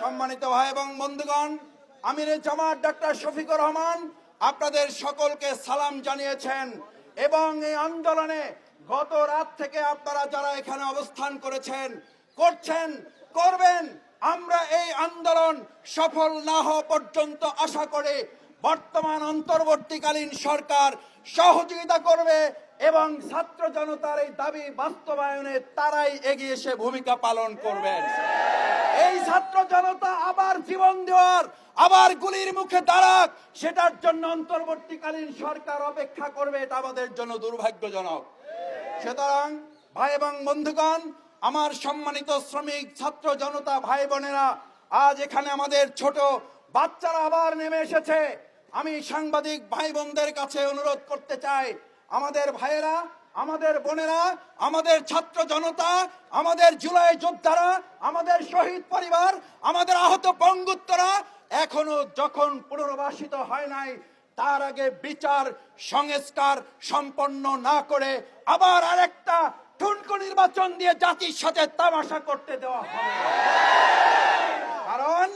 সম্মানিত ভাই এবং বন্ধুগণ, আমিরে জামাত ডাক্তার শফিকুর রহমান আপনাদের সকলকে সালাম জানিয়েছেন এবং এই আন্দোলনে গত রাত থেকে আপনারা যারা এখানে অবস্থান করবেন, আমরা এই আন্দোলন সফল না হওয়া পর্যন্ত আশা করে বর্তমান অন্তর্বর্তীকালীন সরকার সহযোগিতা করবে এবং ছাত্র জনতার এই দাবি বাস্তবায়নে তারাই এগিয়ে এসে ভূমিকা পালন করবেন। এই ছাত্র জনতা আবার জীবন দেওয়ার, আবার গুলির মুখে দাঁড়াক, সেটার জন্য অন্তর্বর্তীকালীন সরকার অপেক্ষা করবে, এটা আমাদের জন্য দুর্ভাগ্যজনক। সুতরাং ভাই এবং বন্ধুগণ, আমার সম্মানিত শ্রমিক ছাত্র জনতা ভাই বোনেরা, আজ এখানে আমাদের ছোট বাচ্চারা আবার নেমে এসেছে। আমি সাংবাদিক ভাই বোনদের কাছে অনুরোধ করতে চাই, আমাদের ভাইয়েরা, আমাদের বোনেরা, আমাদের ছাত্র জনতা, আমাদের জুলাই যোদ্ধারা, আমাদের শহীদ পরিবার, আমাদের আহত বঙ্গুত্তরা এখনো যখন পুনর্বাসিত হয় নাই, তার আগে বিচার সংস্কার সম্পন্ন না করে আবার আরেকটা ঠুনকো নির্বাচন দিয়ে জাতির সাথে তামাশা করতে দেওয়া হবে। কারণ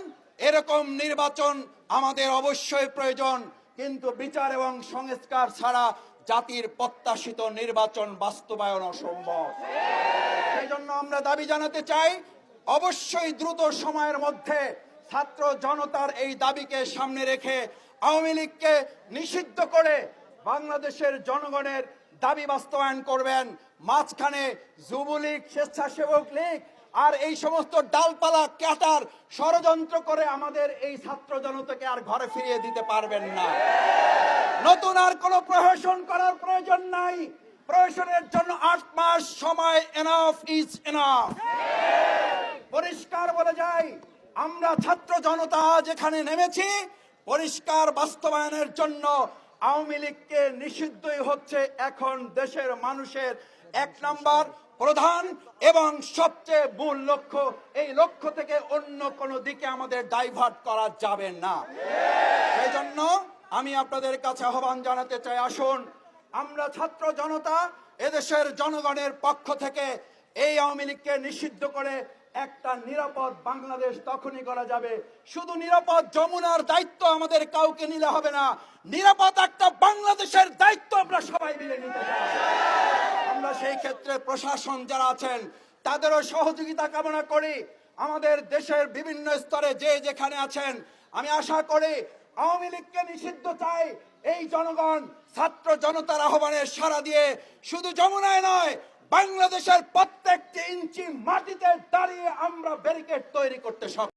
এরকম নির্বাচন আমাদের অবশ্যই প্রয়োজন, কিন্তু বিচার এবং সংস্কার ছাড়া জাতির প্রত্যাশিত নির্বাচন বাস্তবায়ন অসম্ভব। সেই জন্য আমরা দাবি জানাতে চাই, অবশ্যই দ্রুত সময়ের মধ্যে ছাত্র জনতার এই দাবিকে সামনে রেখে আওয়ামী লীগকে নিষিদ্ধ করে বাংলাদেশের জনগণের দাবি বাস্তবায়ন করবেন। মাঝখানে যুবলীগ, স্বেচ্ছাসেবক লীগ আর এই সমস্ত ডালপালা কাটার ষড়যন্ত্র করে আমাদের এই ছাত্র জনতাকে আর ঘরে ফিরিয়ে দিতে পারবেন না। নতুন আর কোনো প্রহসন করার প্রয়োজন নাই। প্রহসনের জন্য 8 মাস সময় এনাফ ইজ এনাফ। পরিষ্কার বলে যাই, আমরা ছাত্র জনতা যেখানে নেমেছি, পরিষ্কার বাস্তবায়নের জন্য আওয়ামী লীগকে নিষিদ্ধই হচ্ছে এখন দেশের মানুষের 1 নম্বর প্রধান এবং সবচেয়ে মূল লক্ষ্য। এই লক্ষ্য থেকে অন্য কোনো দিকে আমাদের ডাইভার্ট করা যাবে না। সেই জন্য আমি আপনাদের কাছে আহ্বান জানাতে চাই, আসুন আমরা ছাত্র জনতা এদেশের জনগণের পক্ষ থেকে এই আওয়ামী লীগকে নিষিদ্ধ করে একটা নিরাপদ বাংলাদেশ তখনই করা যাবে। শুধু নিরাপদ যমুনার দায়িত্ব আমাদের কাউকে নিলে হবে না, নিরাপদ একটা বাংলাদেশের দায়িত্ব আমরা সবাই মিলে নিতে চাই। আমরা সেই ক্ষেত্রে প্রশাসন যারা আছেন তাদেরও সহযোগিতা কামনা করি। আমাদের দেশের বিভিন্ন স্তরে যে যেখানে আছেন, আমি আশা করি আওয়ামী লীগকে নিষিদ্ধ চাই এই জনগণ ছাত্র জনতার আহ্বানে সাড়া দিয়ে শুধু যমুনায় নয়, বাংলাদেশের প্রত্যেকটি ইঞ্চি মাটিতে দাঁড়িয়ে আমরা ব্যারিকেড তৈরি করতে সক্ষম।